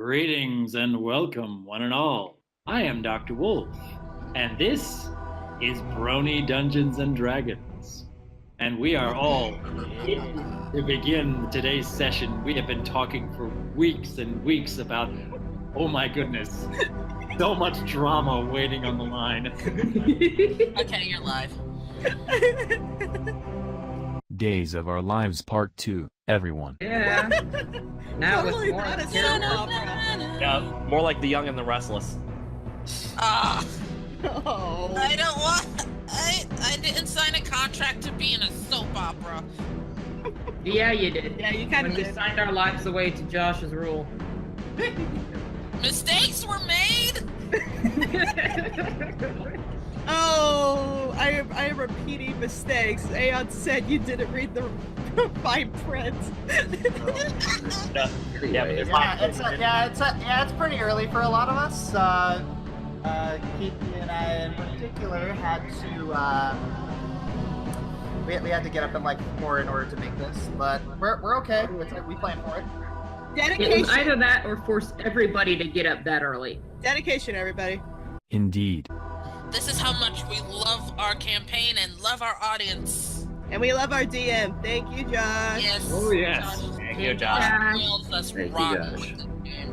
Greetings and welcome, one and all. I am Dr. Wolf, and this is Brony Dungeons and Dragons. And we are all to begin today's session. We have been talking for weeks and weeks about, oh my goodness, so much drama waiting on the line. Okay, you're live. Days of Our Lives Part 2, everyone. Yeah. Now Totally with more not a character. soap opera. Yeah, more like The Young and the Restless. Ah, Oh. I don't want. I didn't sign a contract to be in a soap opera. Yeah, you did. Yeah, you kind When of we did. signed our lives away to Josh's rule. Mistakes were made. Oh, I am repeating mistakes. Aeon said you didn't read the fine print. Yeah, but It's pretty early for a lot of us. Keithy and I in particular had to we had to get up in like 4 in order to make this, but we're okay. We plan for it. It was Dedication. either that or force everybody to get up that early. Dedication, everybody. Indeed. This is how much we love our campaign and love our audience. And we love our DM. Thank you, Josh. Yes. Oh, yes. Josh Thank you, Josh. Yeah. Reels us Thank you, rock Josh. with the game.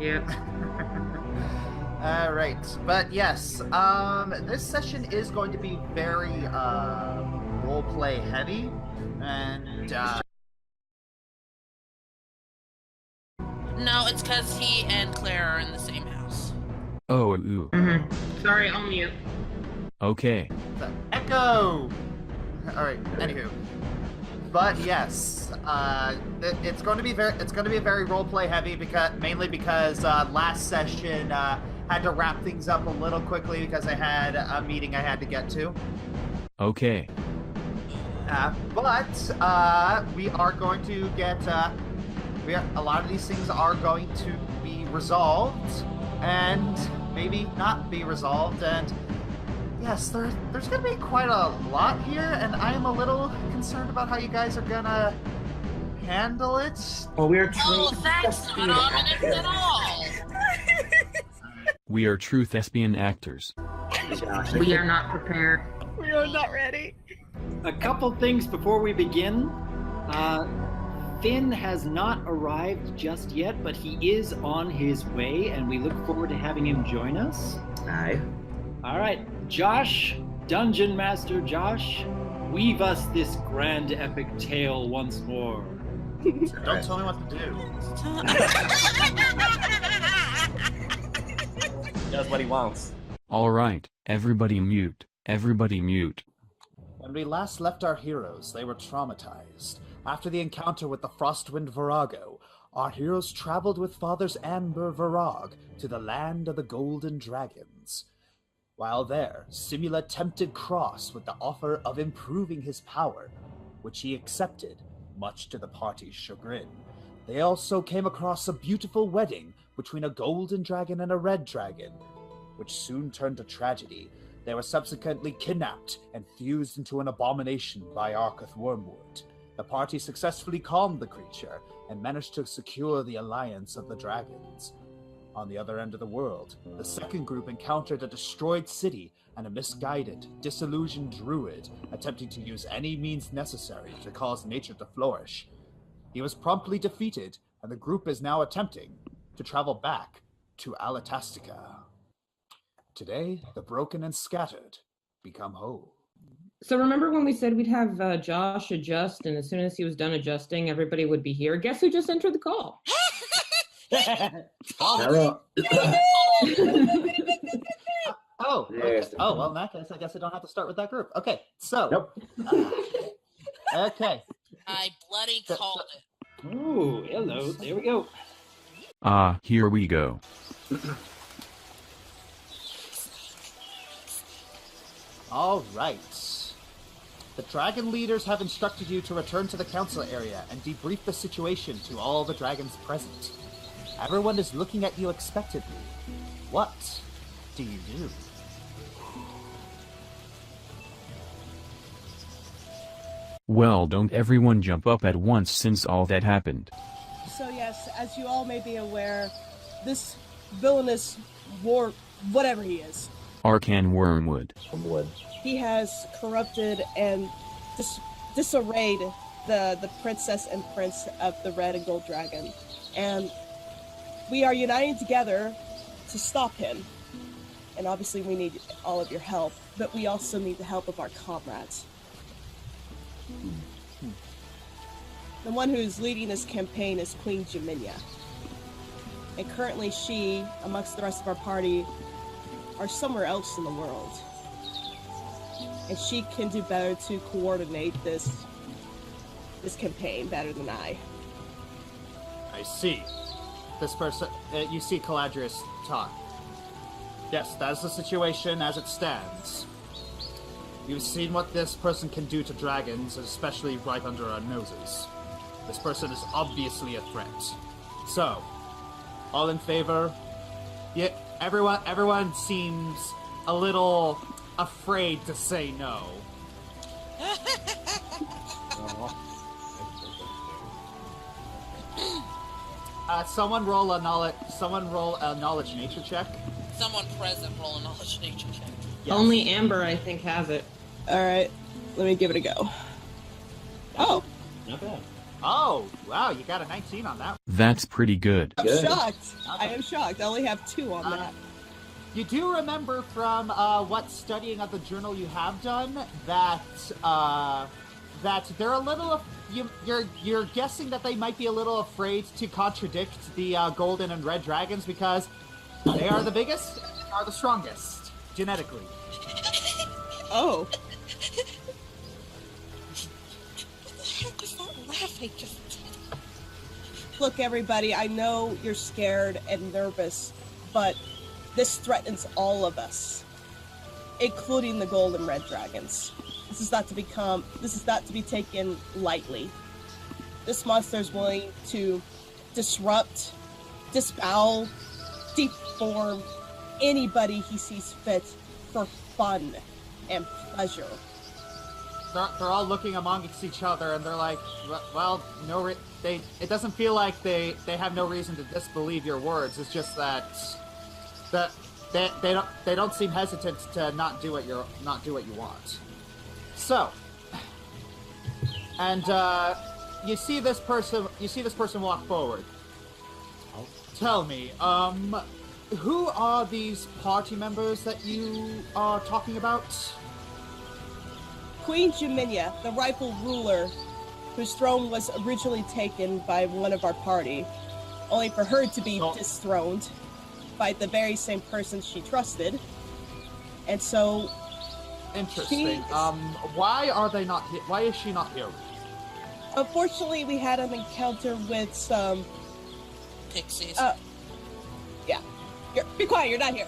Yep. Right, but yes, this session is going to be very roleplay heavy, and No, it's because he and Claire are in the same house. Oh, ooh. Sorry, on mute. Okay. the echo. All right, anywho, but yes, it's going to be very roleplay heavy mainly because last session had to wrap things up a little quickly because I had a meeting I had to get to. Okay. But we are going to get a lot of these things are going to be resolved and maybe not be resolved, and yes, there's gonna be quite a lot here, and I am a little concerned about how you guys are gonna handle it. Well, we are Oh, that's not ominous at all. We are true thespian actors. We are not prepared. We are not ready. A couple things before we begin. Finn has not arrived just yet, but he is on his way, and we look forward to having him join us. Aye. All right, Josh, Dungeon Master Josh, weave us this grand epic tale once more. Don't tell me what to do. That's what he wants. Alright, everybody mute. Everybody mute. When we last left our heroes, they were traumatized. After the encounter with the Frostwind Virago, our heroes traveled with Fathers Amber Virag to the land of the Golden Dragons. While there, Simula tempted Cross with the offer of improving his power, which he accepted, much to the party's chagrin. They also came across a beautiful wedding between a golden dragon and a red dragon, which soon turned to tragedy. They were subsequently kidnapped and fused into an abomination by Arkath Wormwood. The party successfully calmed the creature and managed to secure the alliance of the dragons. On the other end of the world, the second group encountered a destroyed city and a misguided, disillusioned druid attempting to use any means necessary to cause nature to flourish. He was promptly defeated, and the group is now attempting to travel back to Alatastica. Today, the broken and scattered become whole. So remember when we said we'd have Josh adjust, and as soon as he was done adjusting, everybody would be here? Guess who just entered the call? Hello. Oh, okay. Yes. Oh, well, in that case, I guess I don't have to start with that group. Okay, so. Nope. Okay. I bloody called it. Ooh, hello, there we go. Here we go. All right. The dragon leaders have instructed you to return to the council area and debrief the situation to all the dragons present. Everyone is looking at you expectantly. What do you do? Well, don't everyone jump up at once since all that happened. So yeah, yes, as you all may be aware, this villainous war, whatever he is, Arcan Wormwood. he has corrupted and disarrayed the princess and prince of the Red and Gold Dragon. And we are uniting together to stop him. And obviously we need all of your help, but we also need the help of our comrades. The one who's leading this campaign is Queen Jaminia. And currently she, amongst the rest of our party, are somewhere else in the world. And she can do better to coordinate this campaign better than I. I see. This person, you see Caladrius talk. Yes, that is the situation as it stands. You've seen what this person can do to dragons, especially right under our noses. This person is obviously a threat. So, all in favor? Yeah, everyone seems a little afraid to say no. Someone roll a knowledge nature check. Someone present roll a knowledge nature check. Yes. Only Amber, I think, has it. Alright, let me give it a go. Oh, Not bad. Oh, wow, you got a 19 on that. That's pretty good. I'm Good. shocked. I am shocked. I only have 2 on that. You do remember from what studying of the journal you have done that they're a little. You're guessing that they might be a little afraid to contradict the golden and red dragons because they are the biggest, and are the strongest genetically. Oh. Look, everybody, I know you're scared and nervous, but this threatens all of us, including the gold and red dragons. This is not to be taken lightly. This monster is willing to disrupt, disembowel, deform anybody he sees fit for fun and pleasure. They're all looking amongst each other, and they're like, "Well, it doesn't feel like they have no reason to disbelieve your words. It's just that they don't seem hesitant to not do what you want." So, and you see this person walk forward. Tell me, who are these party members that you are talking about? Queen Jaminia, the rightful ruler, whose throne was originally taken by one of our party, only for her to be dethroned by the very same person she trusted. And so... Interesting. Why are they not here? Why is she not here? Unfortunately, we had an encounter with some... Pixies. Yeah. Be quiet, you're not here.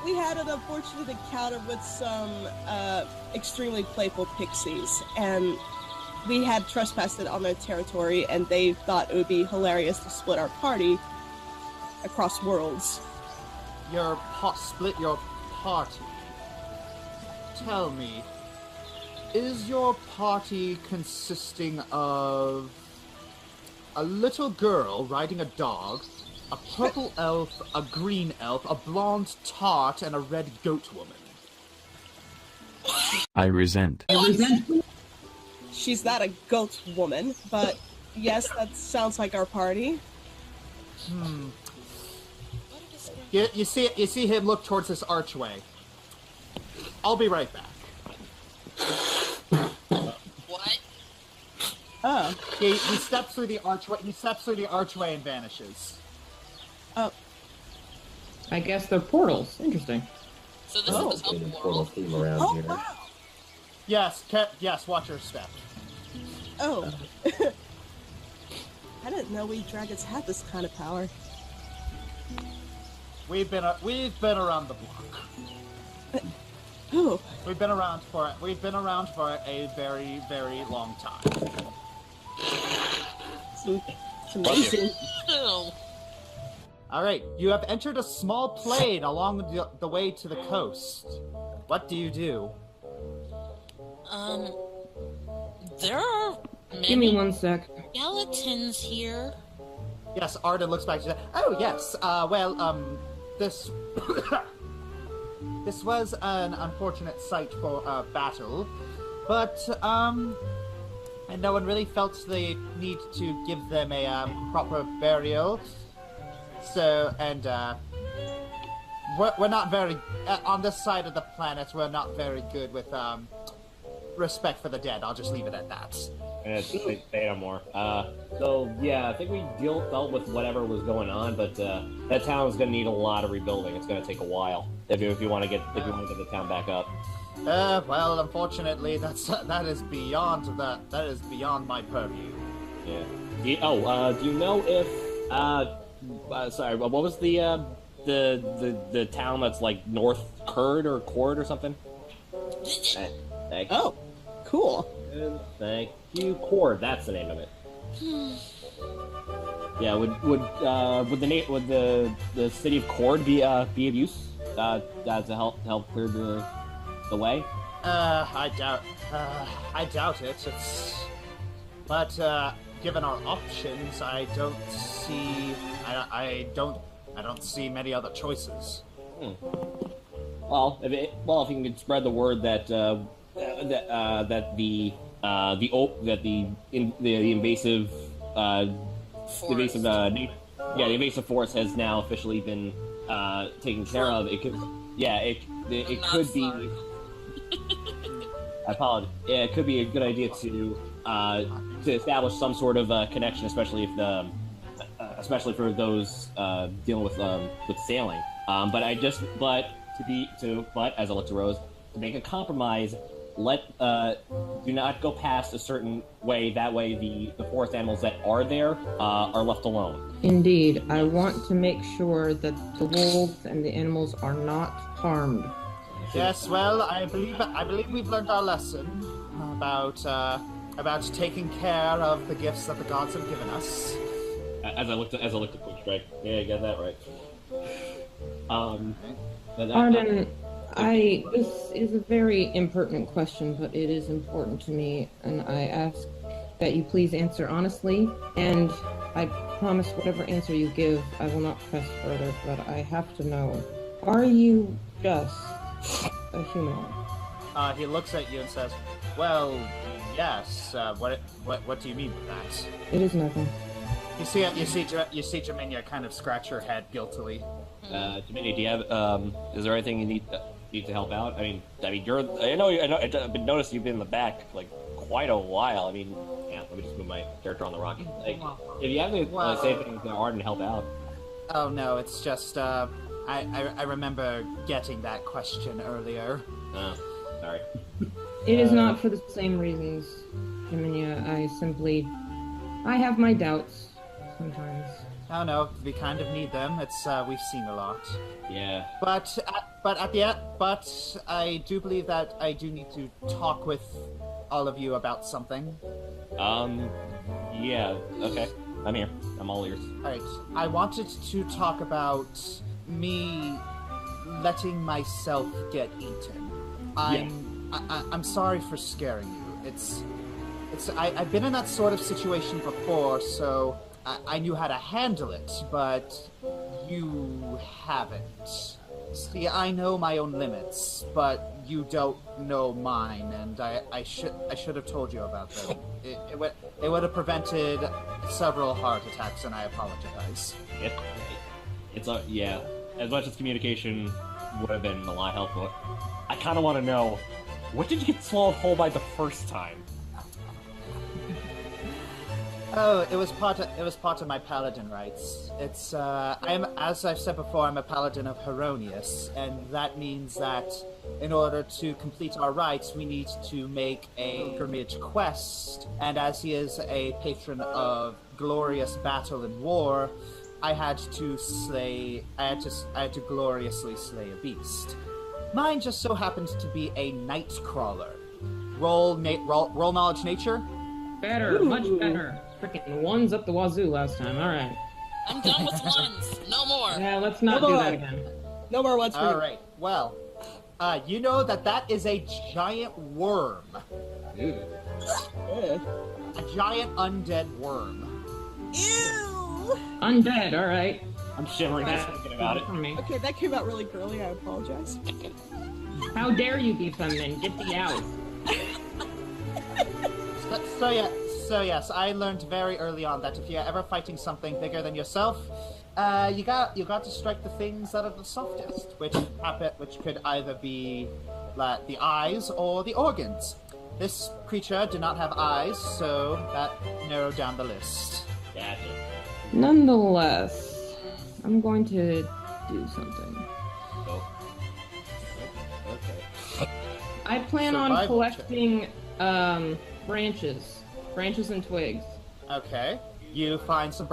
We had an unfortunate encounter with some extremely playful pixies, and we had trespassed on their territory, and they thought it would be hilarious to split our party across worlds. Split your party. Tell me, is your party consisting of a little girl riding a dog, a purple elf, a green elf, a blonde tart, and a red goat woman? I resent. She's not a goat woman, but yes, that sounds like our party. You see him look towards this archway. I'll be right back. What? Oh. He steps through the archway. He steps through the archway and vanishes. Oh. I guess they're portals. Interesting. So this is the portal world. theme around Oh, here. wow. Yes, watch your step. Oh. I didn't know we dragons had this kind of power. We've been around the block. Oh. We've been around for a very, very long time. It's amazing. Ew. All right, you have entered a small plain along the way to the coast. What do you do? There are Give me 1 sec. Skeletons here. Yes, Arden looks back to that. Oh, yes. This... this was an unfortunate site for a battle, but, and no one really felt the need to give them a, proper burial. So, and, we're not very... on this side of the planet, we're not very good with, respect for the dead. I'll just leave it at that. And say no more. So yeah, I think we dealt with whatever was going on, but that town is going to need a lot of rebuilding. It's going to take a while if you want to get the town back up. Well, unfortunately, that is beyond my purview. Yeah. Do you know if sorry, what was the town that's like North Cord or something? Oh, cool. Thank you, Cord. That's the name of it. Yeah, would the city of Cord be of use to help clear the way? I doubt it. But given our options, I don't see many other choices. Well, if you can spread the word that the invasive invasive force has now officially been taken care of. It could be. I apologize. Yeah, it could be a good idea to establish some sort of connection, especially for those dealing with sailing. But as I look to Rose, to make a compromise, do not go past a certain way. That way, the forest animals that are there are left alone. Indeed, I want to make sure that the wolves and the animals are not harmed. Yes, well, I believe we've learned our lesson about taking care of the gifts that the gods have given us. As I looked at Quick Strike, yeah, you got that right. Arden, this is a very impertinent question, but it is important to me, and I ask that you please answer honestly, and I promise whatever answer you give, I will not press further, but I have to know. Are you just a humanoid? He looks at you and says, "Well, yes. What do you mean with that?" It is nothing. You see Jaminia kind of scratch her head guiltily. Jaminia, do you have is there anything you need to help out? I mean, I've been noticing you've been in the back like quite a while. I mean, yeah. Let me just move my character on the rock. Like, if you have any say things to Arden, help out. Oh no, it's just I remember getting that question earlier. Oh, sorry. It is not for the same reasons, Jaminia. I have my doubts sometimes. Oh no, we kind of need them. It's we've seen a lot. Yeah. But I do believe that I do need to talk with all of you about something. Yeah. Okay. I'm here. I'm all ears. All right. I wanted to talk about me letting myself get eaten. I'm sorry for scaring you. I've been in that sort of situation before, so I knew how to handle it, but you haven't. See, I know my own limits, but you don't know mine, and I should have told you about them. It would have prevented several heart attacks, and I apologize. Yeah. As much as communication would have been a lot helpful, I kind of want to know, what did you get swallowed whole by the first time? Oh, it was part of my paladin rights. It's as I've said before, I'm a paladin of Heronius, and that means that in order to complete our rites, we need to make a pilgrimage quest. And as he is a patron of glorious battle and war, I had to gloriously slay a beast. Mine just so happened to be a night crawler. Roll knowledge nature. Better, much better. Freaking ones up the wazoo last time. All right. I'm done with ones. No more. Yeah, let's not do that again. No more ones for All you. right. Well, you know that is a giant worm. Ugh. a giant undead worm. Ew! Undead, alright. I'm shivering just thinking about it. For me. Okay, that came out really girly. I apologize. How dare you be feminine? Get the out. So yes, I learned very early on that if you're ever fighting something bigger than yourself, you got to strike the things that are the softest, which could either be like the eyes or the organs. This creature did not have eyes, so that narrowed down the list. Gotcha. Nonetheless, I'm going to do something. Oh. Okay. I plan on Survival collecting branches and twigs. Okay. You find some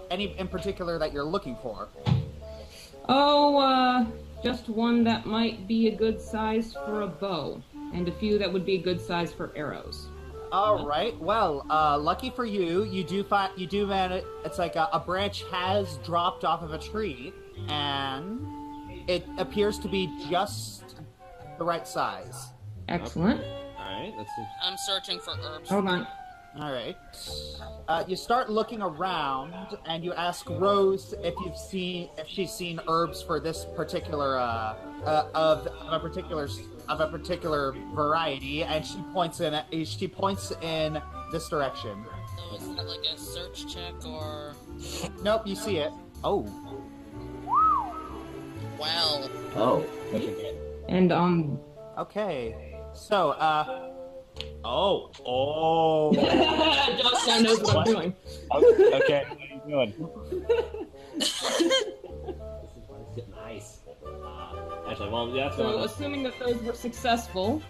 any in particular that you're looking for? Oh, just one that might be a good size for a bow, and a few that would be a good size for arrows. All right. Well, lucky for you, you do manage. It's like a branch has dropped off of a tree, and it appears to be just the right size. Excellent. All right. Let's see. I'm searching for herbs. Hold on. All right. You start looking around, and you ask Rose if she's seen herbs for this particular of a particular variety, and she points in this direction. So is that like a search check or? Nope, you see it. Oh. Well. Oh. And Okay. So, Oh. Josh now knows what I'm doing. Okay. What are you doing? This is nice. Actually, well, that's So, assuming that those were successful,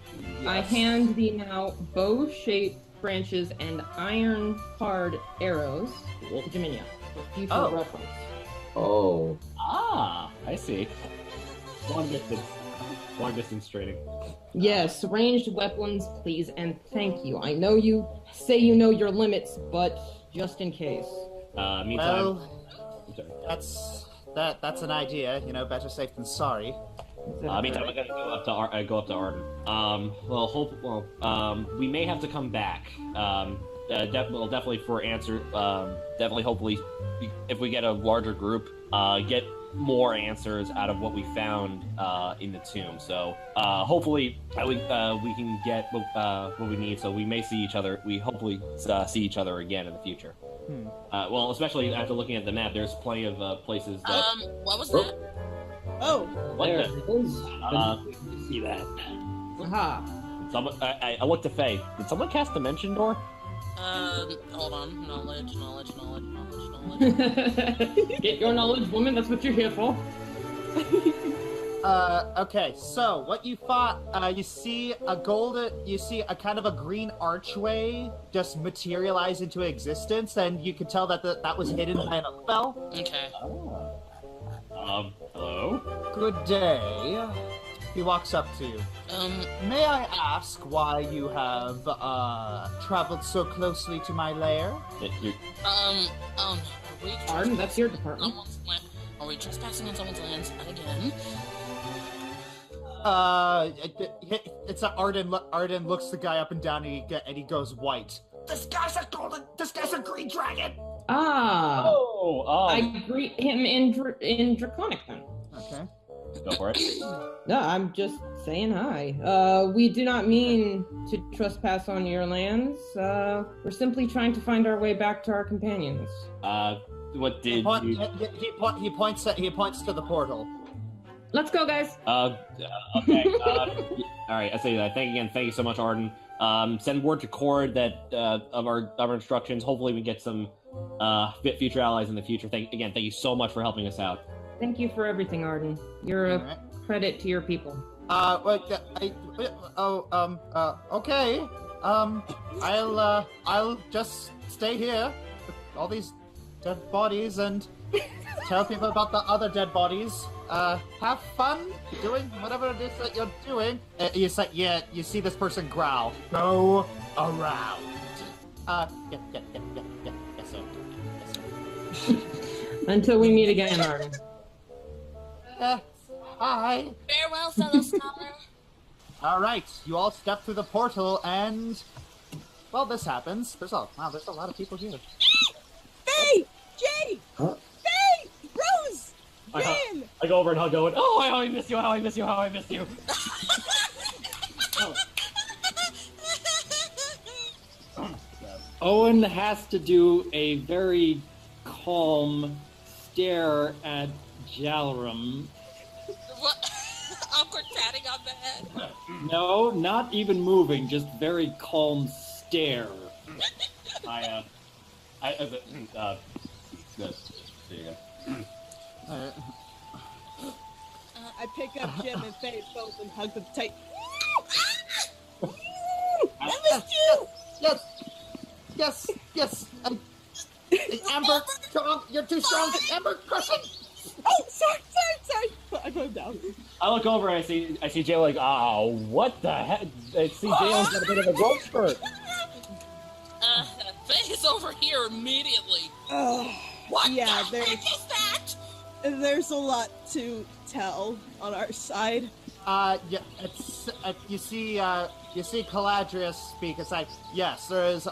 I hand the now bow-shaped branches and iron-hard arrows to Jaminia for future reference. Oh. I see. Long distance training. Yes, ranged weapons, please, and thank you. I know you say you know your limits, but just in case. Meantime. Well, I'm sorry. that's an idea. You know, better safe than sorry. Meantime, I'm gonna go up to Arden. We may have to come back. Definitely for answer. Hopefully, if we get a larger group, get more answers out of what we found in the tomb. So hopefully we can get what we need. So we may see each other. We hopefully see each other again in the future. Well, especially after looking at the map, there's plenty of places that. What was that? Oh, What There the? it is. You see that? Aha. Someone, I looked to Faye. Did someone cast Dimension Door? Hold on. Knowledge. Get your knowledge, woman. That's what you're here for. Okay, so what you thought, you see a kind of a green archway just materialize into existence, and you could tell that that was hidden by an spell. Okay. Hello? Good day. He walks up to you. May I ask why you have, traveled so closely to my lair? Are we Arden, that's your department. Are we trespassing on someone's lands again? It's a Arden looks the guy up and down, and he goes white. This guy's a green dragon! Ah. Oh, I greet him in Draconic then. Okay. Go for it. No, I'm just saying hi. We do not mean to trespass on your lands. We're simply trying to find our way back to our companions. What did you... He points to the portal. Let's go, guys. Okay. Alright, I say that. Thank you so much, Arden. Send word to Cord that, of our instructions. Hopefully we get some, future allies in the future. Thank you so much for helping us out. Thank you for everything, Arden. You're a Alright. credit to your people. Okay. I'll just stay here with all these dead bodies and tell people about the other dead bodies. Have fun doing whatever it is that you're doing. You see this person growl. Go around. Yes, sir. Yes, sir. Until we meet again, Arden. Hi. Farewell, fellow scholar. All right, you all step through the portal, and well, this happens. There's a lot of people here. Faye! Jay! Huh? Faye! Rose! Dan! I go over and hug Owen. Oh, how I miss you! How I miss you! How I miss you! Owen has to do a very calm stare at Jalram. What? Awkward patting on the head. No, not even moving, just very calm stare. There you go. I pick up Jim and Faye both and hug them tight. I missed you! Yes. Amber, strong. You're too strong. Amber, crushing. Oh, sorry. I put him down. I look over and I see Jay like, oh, what the heck? I see Jay's got a bit of a growth spurt. Faye's over here immediately. What Yeah, the heck is that? there's a lot to tell on our side. Yeah, it's you see Caladrius speak. It's like, yes, there is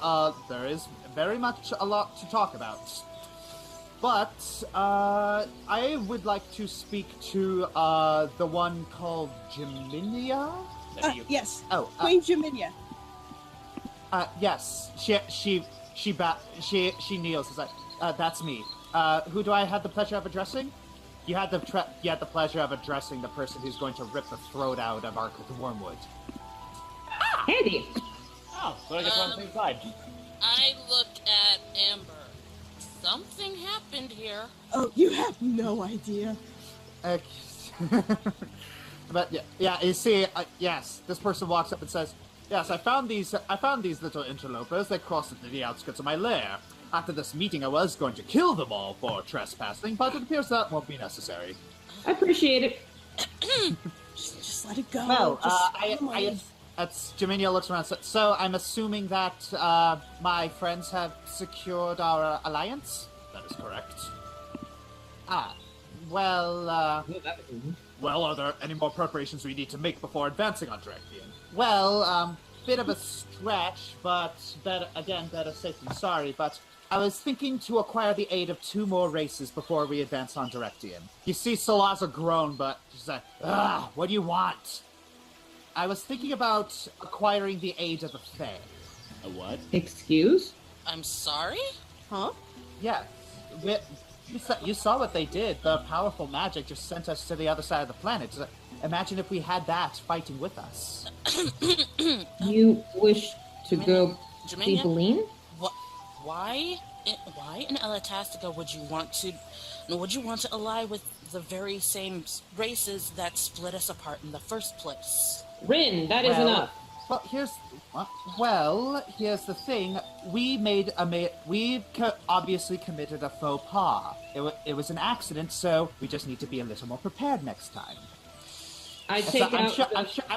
very much a lot to talk about. But I would like to speak to the one called Jaminia. Yes. Oh, Queen Jaminia. yes. She kneels. It's like, that's me. Who do I have the pleasure of addressing? You had the pleasure of addressing the person who's going to rip the throat out of Arctic Wormwood. Handy. Oh, so I guess we're on the same side. I look at Amber. Something happened here. Oh, you have no idea. But yeah, you see, yes, this person walks up and says, "Yes, I found these little interlopers. They crossed into the outskirts of my lair. After this meeting, I was going to kill them all for trespassing, but it appears that won't be necessary." I appreciate it. Just let it go. Well, Just Jaminia looks around. So I'm assuming that my friends have secured our alliance. That is correct. Well, are there any more preparations we need to make before advancing on Directian? Well, bit of a stretch, but better safe than sorry. But I was thinking to acquire the aid of 2 more races before we advance on Directian. You see Salaza groan, but she's like, what do you want? I was thinking about acquiring the aid of the Fae. A what? Excuse? I'm sorry? Huh? Yeah, you saw what they did. The powerful magic just sent us to the other side of the planet. Imagine if we had that fighting with us. You wish to go see Jaminia? Beline? Why in Elatastica would you want to ally with the very same races that split us apart in the first place? Rin, that is enough. Well, here's the thing. We obviously committed a faux pas. It was an accident, so we just need to be a little more prepared next time. I'm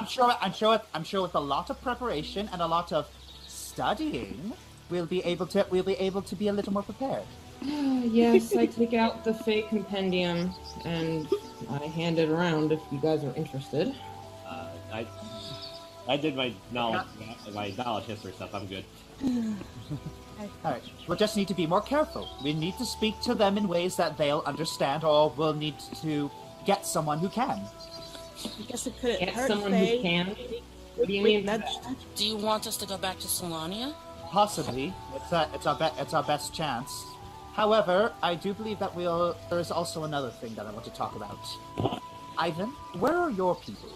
sure with a lot of preparation and a lot of studying, we'll be able to be a little more prepared. Yes, I take out the fake compendium and I hand it around if you guys are interested. I did my knowledge history stuff. I'm good. Alright, we'll just need to be more careful. We need to speak to them in ways that they'll understand, or we'll need to get someone who can. I guess it couldn't Get hurt. someone Faye. who can? What do you mean? Do you want us to go back to Solania? Possibly. It's our best chance. However, I do believe that there is also another thing that I want to talk about. Ivan, where are your people?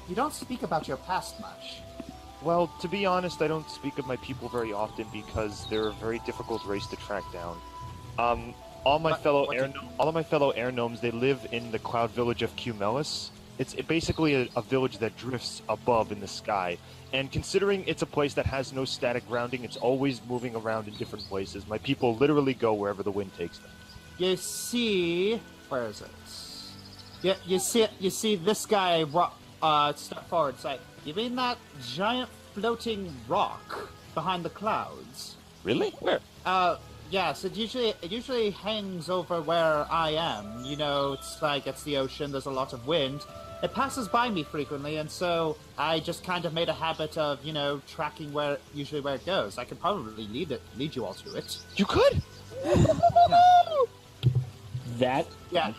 You don't speak about your past much. Well, to be honest, I don't speak of my people very often because they're a very difficult race to track down. All of my fellow air gnomes, they live in the cloud village of Cumelis. It's basically a village that drifts above in the sky. And considering it's a place that has no static grounding, it's always moving around in different places. My people literally go wherever the wind takes them. You see, where is it? Yeah, you see this guy step forward. Say, you mean that giant floating rock behind the clouds? Really? Where? Yes, it usually hangs over where I am. You know, it's the ocean. There's a lot of wind. It passes by me frequently, and so I just kind of made a habit of tracking where it goes. I could probably lead you all to it. You could. That Yeah,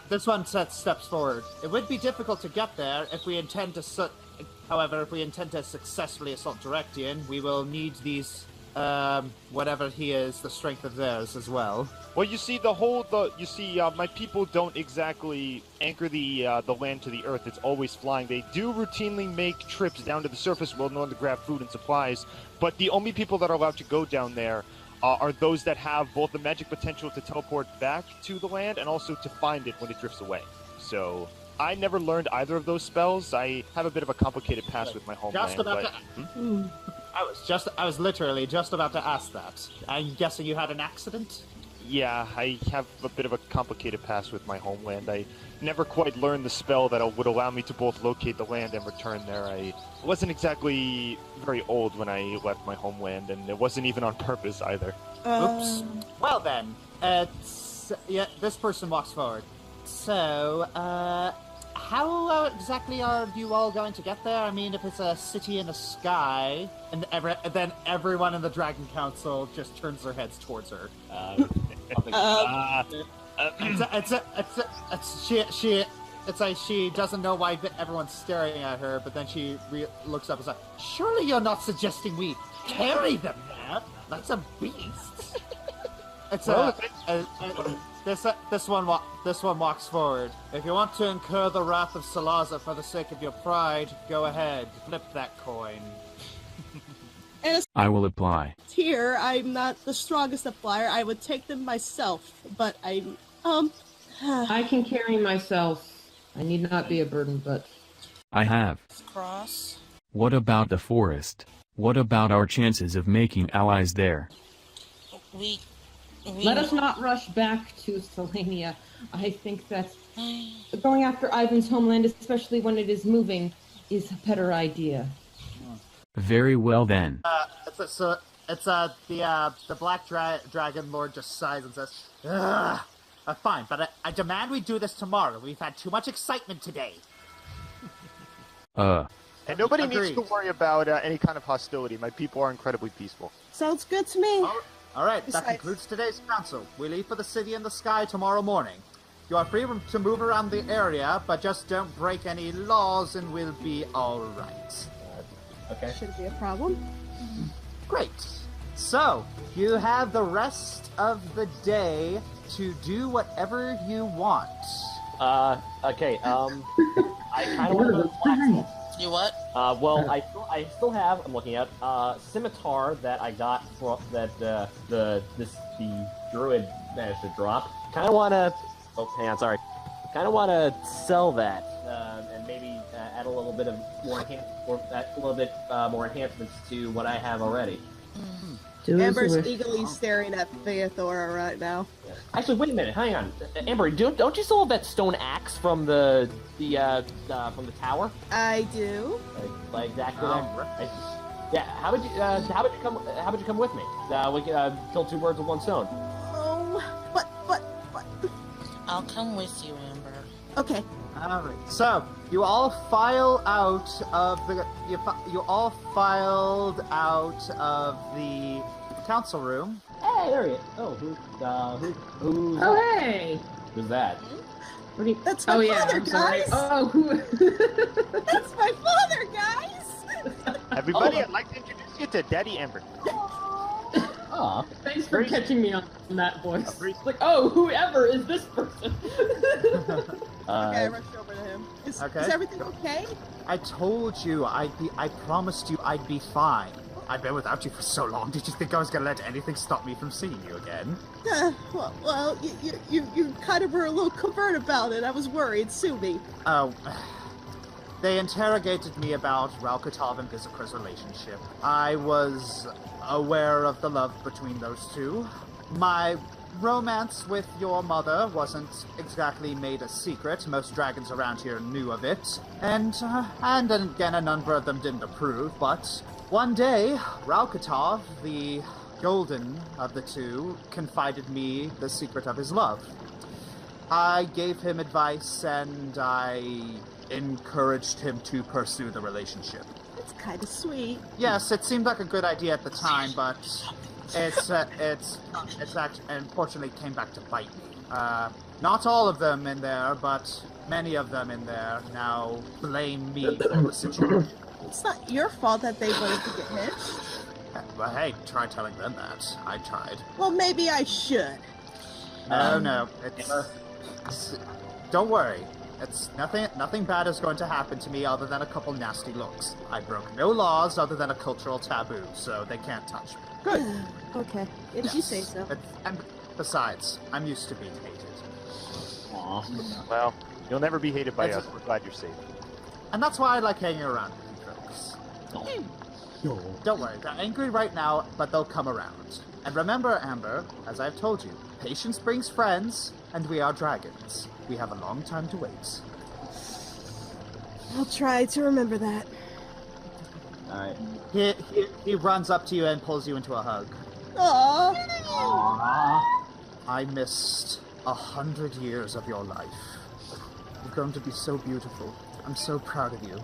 this one steps forward. It would be difficult to get there if we intend to. However, if we intend to successfully assault Directian, we will need these. Whatever he is, the strength of theirs as well. Well, you see, my people don't exactly anchor the land to the earth. It's always flying. They do routinely make trips down to the surface world in order to grab food and supplies, but the only people that are allowed to go down there are those that have both the magic potential to teleport back to the land and also to find it when it drifts away. So I never learned either of those spells. I have a bit of a complicated past with my homeland. I was literally just about to ask that. I'm guessing you had an accident? Yeah, I have a bit of a complicated past with my homeland. I never quite learned the spell that would allow me to both locate the land and return there. I wasn't exactly very old when I left my homeland, and it wasn't even on purpose either. Oops. Well then, this person walks forward. So, how exactly are you all going to get there? I mean, if it's a city in the sky, and then everyone in the Dragon Council just turns their heads towards her. It's like she doesn't know why everyone's staring at her, but then she looks up and says, "Surely you're not suggesting we carry them there? That's a beast." This one walks forward. If you want to incur the wrath of Salaza for the sake of your pride, go ahead, flip that coin. I will apply. Here, I'm not the strongest flyer. I would take them myself, but I'm I can carry myself. I need not be a burden, but I have. Cross. What about the forest? What about our chances of making allies there? We let us not rush back to Selenia. I think that going after Ivan's homeland, especially when it is moving, is a better idea. Very well then. The Black Dragon Lord just sighs and says, "Ugh, fine, but I demand we do this tomorrow. We've had too much excitement today." And nobody Agreed. needs to worry about any kind of hostility. My people are incredibly peaceful. sounds good to me. All right, that Besides- concludes today's council. We leave for the city in the sky tomorrow morning. You are free to move around the area, but just don't break any laws and we'll be all right. okay. Shouldn't be a problem. Great. So, you have the rest of the day to do whatever you want. Okay. I kind of want to go blacksmith. You what? Well, I still have. I'm looking at scimitar that I got from the druid managed to drop. Kind of want to. Oh, hang on, sorry. Kind of want to sell that and maybe add a little bit of more more enhancements to what I have already. Amber's eagerly staring at Theodora right now. Actually, wait a minute. Hang on, Amber. Don't you still have that stone axe from the tower? I do. Like exactly. Yeah. How would you come with me? We can kill two birds with one stone. Oh, but. I'll come with you, Amber. Okay. All right. So you all file out of the you all filed out of the council room. Hey, there he is. Oh, who's Oh, hey! who's that? What do you... That's my father, I'm sorry. guys! Oh, who... That's my father, guys! Everybody, I'd like to introduce you to Daddy Amber. Aw. Thanks for catching me on that voice. Like, oh, whoever is this person? Okay, I rushed over to him. Is everything okay? I told you I promised you I'd be fine. I've been without you for so long. Did you think I was gonna let anything stop me from seeing you again? Well, you kind of were a little covert about it. I was worried. Sue me. Oh, they interrogated me about Raukatov and Vizika's relationship. I was aware of the love between those two. My romance with your mother wasn't exactly made a secret. Most dragons around here knew of it. And again, a number of them didn't approve, but one day, Raukatov, the golden of the two confided me the secret of his love. I gave him advice and I encouraged him to pursue the relationship. It's kind of sweet. Yes, it seemed like a good idea at the time, but it's actually, unfortunately came back to bite me. Not all of them in there, but many of them in there now blame me for the situation. It's not your fault that they wanted to get hitched. Well, hey, try telling them that. I tried. Well, maybe I should. No, don't worry. It's nothing bad is going to happen to me other than a couple nasty looks. I broke no laws other than a cultural taboo, so they can't touch me. Good. Okay, if you say so. And besides, I'm used to being hated. Aw. Well, you'll never be hated by us. We're glad you're safe. And that's why I like hanging around with you folks. Don't worry, they're angry right now, but they'll come around. And remember, Amber, as I've told you, patience brings friends, and we are dragons. We have a long time to wait. I'll try to remember that. Alright. He runs up to you and pulls you into a hug. Aww. I missed 100 years of your life. You're going to be so beautiful. I'm so proud of you.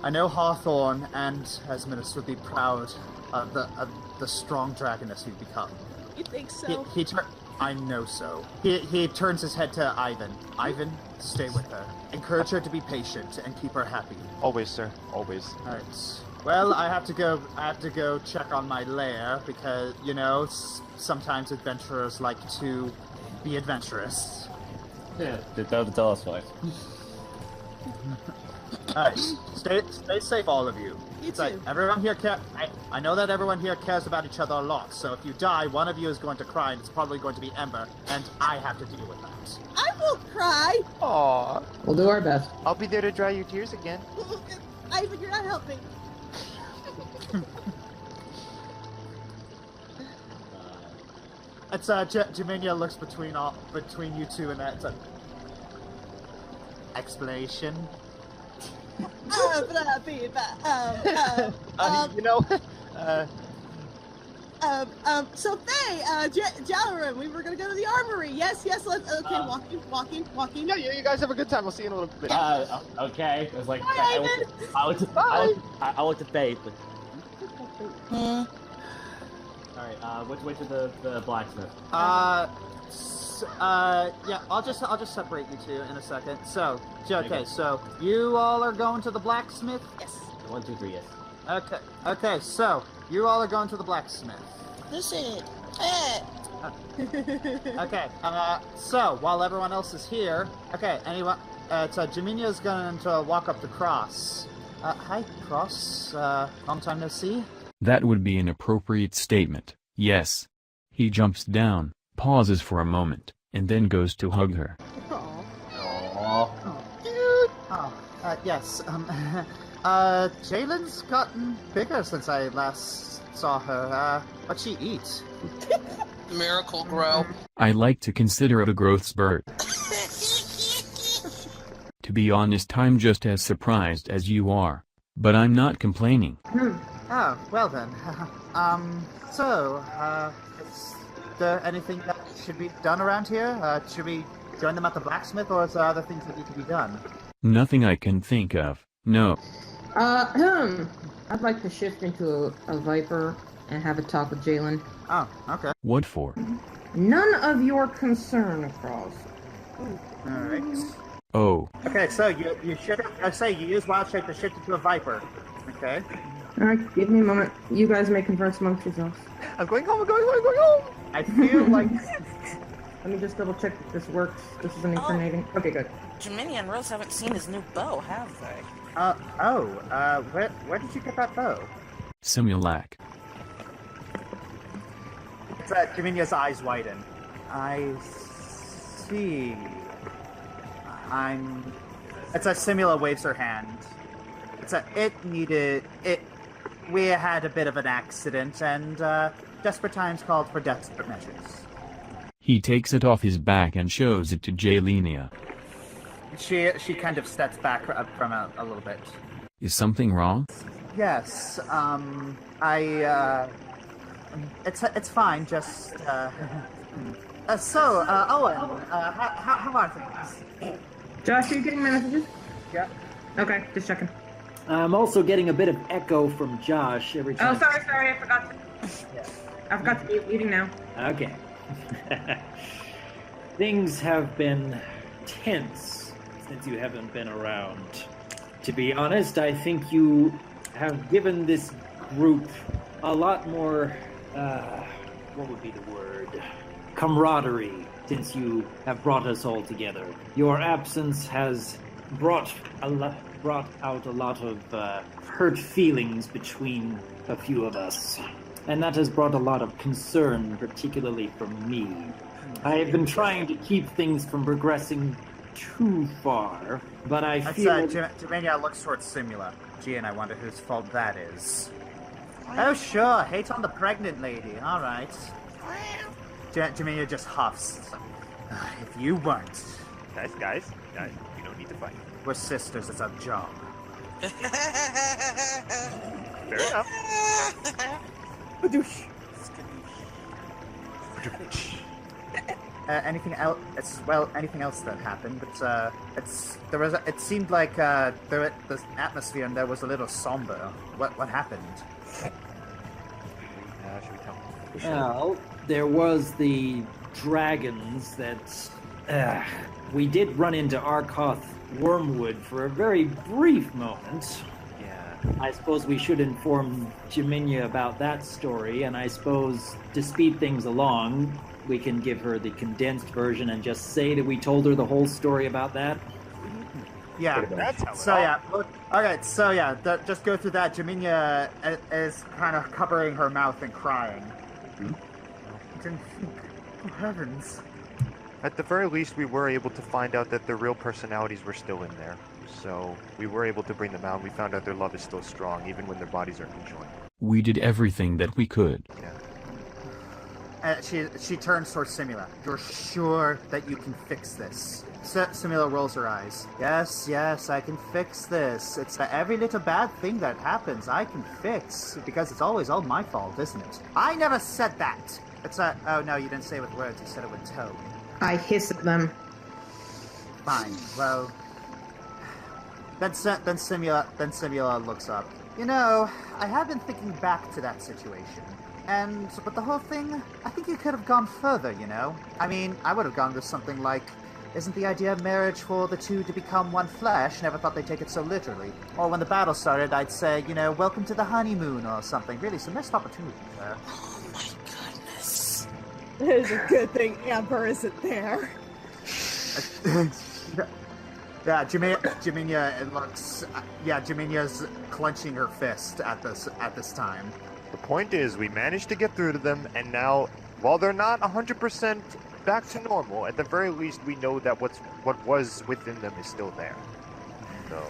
I know Hawthorne and Esminus would be proud of the strong dragoness you've become. You think so? I know so. He turns his head to Ivan. Ivan, stay with her. Encourage her to be patient and keep her happy. Always, sir. Always. All right. Well, I have to go check on my lair because, you know, sometimes adventurers like to be adventurous. Yeah, don't tell us why. Alright, stay safe, all of you. You Like, too. everyone here I know that everyone here cares about each other a lot, so if you die, one of you is going to cry, and it's probably going to be Ember, and I have to deal with that. I won't cry. Aww. We'll do our best. I'll be there to dry your tears again. Ivan, you're not helping. It's Jaminia looks between you two, and that's an explanation. You know, So Faye, Jalarin, we were gonna go to the armory. Yes, let's. Okay, walking. yeah, you guys have a good time. I'll see you in a little bit. Okay. It was like Bye, I looked at Faith. Alright, which way to the blacksmith? Yeah, I'll just separate you two in a second. So, okay, so you all are going to the blacksmith? Yes. 1, 2, 3, yes. Okay, so you all are going to the blacksmith. This is Okay, so while everyone else is here, okay, anyone, Jaminia's going to walk up to Cross. Hi, Cross, long time no see? That would be an appropriate statement, yes. He jumps down, pauses for a moment, and then goes to hug her. Aww. Yes, Jalen's gotten bigger since I last saw her. What'd she eat? Miracle Grow. I like to consider it a growth spurt. To be honest, I'm just as surprised as you are. But I'm not complaining. Oh, well then. Is there anything that should be done around here? Should we join them at the blacksmith, or is there other things that need to be done? Nothing I can think of, no. I'd like to shift into a Viper and have a talk with Jalen. Oh, okay. What for? None of your concern, Cross. Alright. Oh. Okay, so you shift, you use Wild Shape to shift into a Viper. Okay. Alright, give me a moment. You guys may converse amongst yourselves. I'm going home. Home. I feel like... Let me just double check that this works. This is an incarnating. Okay, good. Jiminy and Rose haven't seen his new bow, have they? Where did you get that bow? Simulac. It's Jaminia's eyes widen. I see. It's a Simula waves her hand. We had a bit of an accident, and desperate times called for desperate measures. He takes it off his back and shows it to Jalenia. She kind of steps back from a little bit. Is something wrong? Yes, It's fine. Just so Owen, how are things? Josh, are you getting my messages? Yeah. Okay, just checking. I'm also getting a bit of echo from Josh every time. Oh, sorry, I forgot to. I forgot to be leaving now. Okay. Things have been tense since you haven't been around. To be honest, I think you have given this group a lot more, what would be the word? Camaraderie, since you have brought us all together. Your absence has brought out a lot of hurt feelings between a few of us. And that has brought a lot of concern, particularly from me. I have been trying to keep things from progressing too far, but I feel... Jimenia looks towards Simula. Gee, and I wonder whose fault that is. Oh, sure. Hate on the pregnant lady. All right. Jimenia just huffs. If you weren't... Guys, you don't need to fight. We're sisters. It's our job. Fair enough. Anything else? Anything else that happened? But it seemed like the atmosphere in there was a little somber. What happened? Should we tell? Well, there was the dragons that we did run into Arkoth Wormwood for a very brief moment. I suppose we should inform Jaminia about that story, and I suppose to speed things along, we can give her the condensed version and just say that we told her the whole story about that. Yeah. Just go through that. Jaminia is kind of covering her mouth and crying. Oh, heavens. At the very least, we were able to find out that their real personalities were still in there. So we were able to bring them out. We found out their love is still strong, even when their bodies are conjoined. We did everything that we could. Yeah. She turns towards Simula. You're sure that you can fix this? Simula rolls her eyes. Yes, I can fix this. It's every little bad thing that happens I can fix, because it's always all my fault, isn't it? I never said that! Oh no, you didn't say it with words, you said it with tone. I hiss at them. Fine, well... Then Simula looks up. You know, I have been thinking back to that situation. But the whole thing, I think you could have gone further, you know? I mean, I would have gone with something like, isn't the idea of marriage for the two to become one flesh? Never thought they'd take it so literally. Or when the battle started, I'd say, you know, welcome to the honeymoon or something. Really, some missed opportunity there. Oh my goodness. It is a good thing Amber isn't there. Yeah, Jaminia looks... Jaminia's clenching her fist at this time. The point is, we managed to get through to them, and now, while they're not 100% back to normal, at the very least, we know that what was within them is still there. So...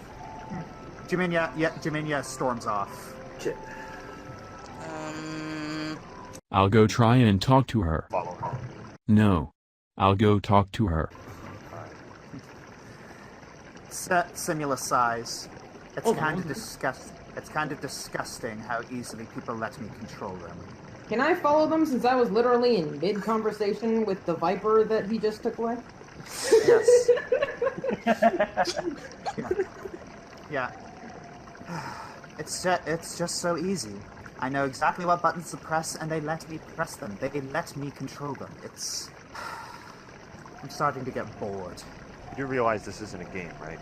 Jaminia storms off. I'll go try and talk to her. Follow her. No. I'll go talk to her. Simula sighs. It's kind of disgusting how easily people let me control them. Can I follow them since I was literally in mid-conversation with the Viper that he just took away? Yes. Yeah. It's just so easy. I know exactly what buttons to press, and they let me press them. They let me control them. I'm starting to get bored. You do realize this isn't a game, right?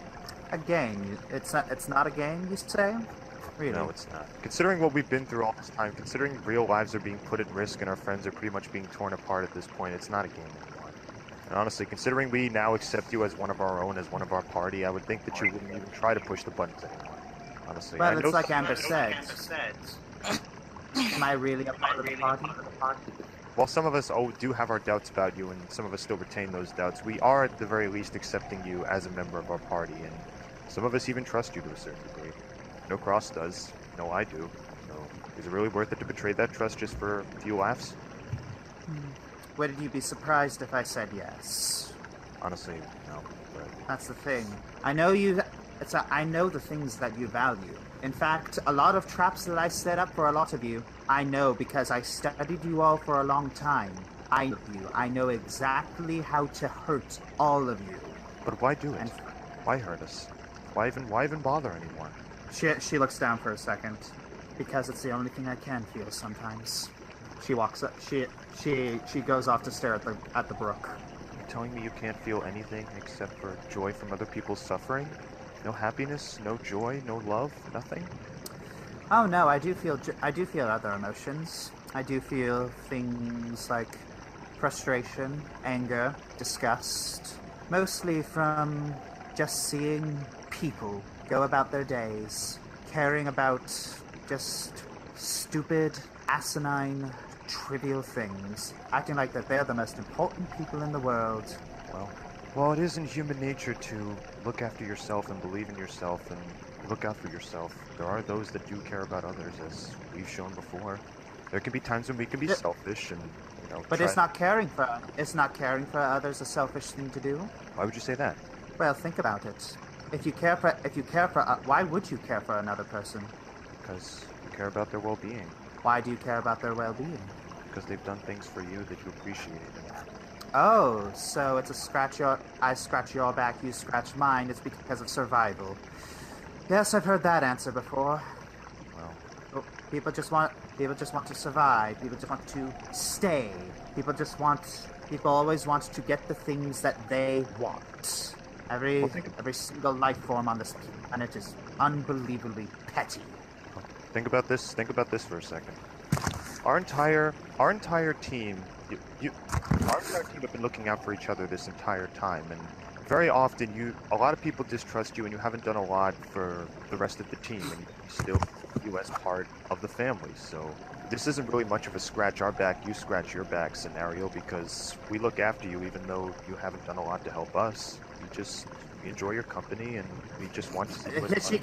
A game? It's not a game, you say? Really? No, it's not. Considering what we've been through all this time, considering real lives are being put at risk and our friends are pretty much being torn apart at this point, it's not a game anymore. And honestly, considering we now accept you as one of our own, as one of our party, I would think that you wouldn't even try to push the buttons anymore. Honestly. Well, it's like Amber said. Am I really a part of the party? While some of us do have our doubts about you, and some of us still retain those doubts, we are at the very least accepting you as a member of our party, and some of us even trust you to a certain degree. No Cross does. No, I do. So, is it really worth it to betray that trust just for a few laughs? Would you be surprised if I said yes? Honestly, no. But... That's the thing. I know the things that you value. In fact, a lot of traps that I set up for a lot of you, I know because I studied you all for a long time. I know exactly how to hurt all of you. But why do it? Why hurt us? Why even bother anymore? She looks down for a second. Because it's the only thing I can feel sometimes. She walks up. She goes off to stare at the brook. You're telling me you can't feel anything except for joy from other people's suffering? No happiness, no joy, no love, nothing? Oh no, I do feel other emotions. I do feel things like frustration, anger, disgust, mostly from just seeing people go about their days, caring about just stupid, asinine, trivial things, acting like that they're the most important people in the world. Well, it is in human nature to look after yourself and believe in yourself and look out for yourself. There are those that do care about others, as we've shown before. There can be times when we can be selfish and, But it's not caring for others a selfish thing to do. Why would you say that? Well, think about it. Why would you care for another person? Because you care about their well-being. Why do you care about their well-being? Because they've done things for you that you appreciate. Oh, so it's I scratch your back, you scratch mine. It's because of survival. Yes, I've heard that answer before. Well, people just want to survive. People just want to stay. People always want to get the things that they want. Every single life form on this planet is unbelievably petty. Think about this for a second. Our entire team, our entire team have been looking out for each other this entire time, and very often a lot of people distrust you and you haven't done a lot for the rest of the team, and still view you as part of the family. So this isn't really much of a scratch our back, you scratch your back scenario, because we look after you even though you haven't done a lot to help us. We enjoy your company, and we just want to see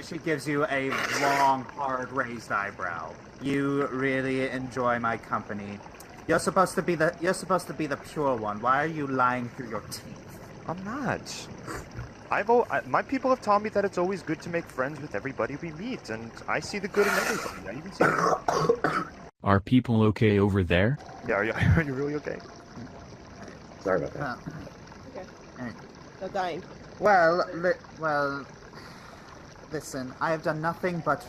She gives you a long, hard raised eyebrow. You really enjoy my company. You're supposed to be the pure one. Why are you lying through your teeth? I'm not. My people have taught me that it's always good to make friends with everybody we meet, and I see the good in everybody. I even see the... Are people okay over there? Yeah, are you really okay? Sorry about that. Okay. They're dying. Well, listen. I've done nothing but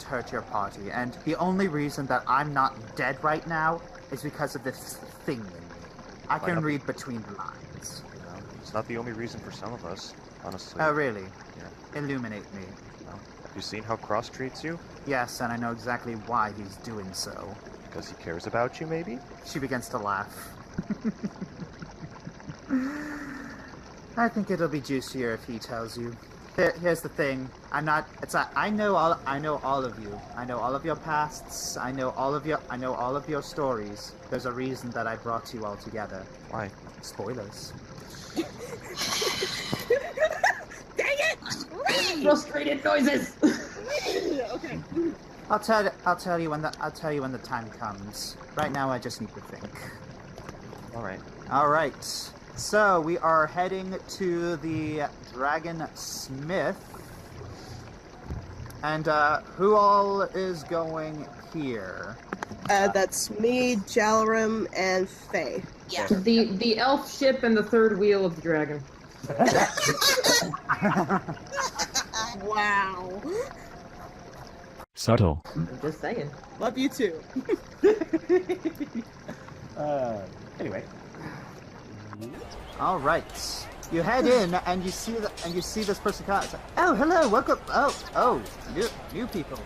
hurt your party, and the only reason that I'm not dead right now is because of this thing in me. I can read between the lines. It's not the only reason for some of us, honestly. Oh, really? Yeah. Illuminate me. Have you seen how Cross treats you? Yes, and I know exactly why he's doing so. Because he cares about you, maybe? She begins to laugh. I think it'll be juicier if he tells you. Here's the thing. I know all of you. I know all of your pasts. I know all of your stories. There's a reason that I brought you all together. Why? Spoilers. Dang it! Frustrated noises. Okay. I'll tell you when the time comes. Right now, I just need to think. All right. So we are heading to the Dragon Smith. And who all is going here? That's me, Jalarim, and Faye. Yeah. The elf ship and the third wheel of the dragon. Wow. Subtle. I'm just saying. Love you too. Anyway. All right. You head in and you see this person come. Oh, hello, welcome. Oh, new people.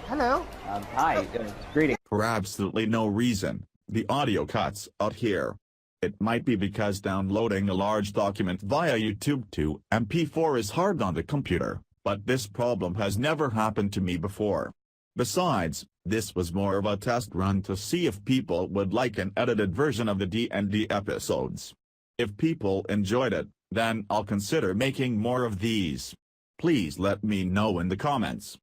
Hello. Hi. Greetings. For absolutely no reason, the audio cuts out here. It might be because downloading a large document via YouTube to MP4 is hard on the computer, but this problem has never happened to me before. Besides, this was more of a test run to see if people would like an edited version of the D&D episodes. If people enjoyed it, then I'll consider making more of these. Please let me know in the comments.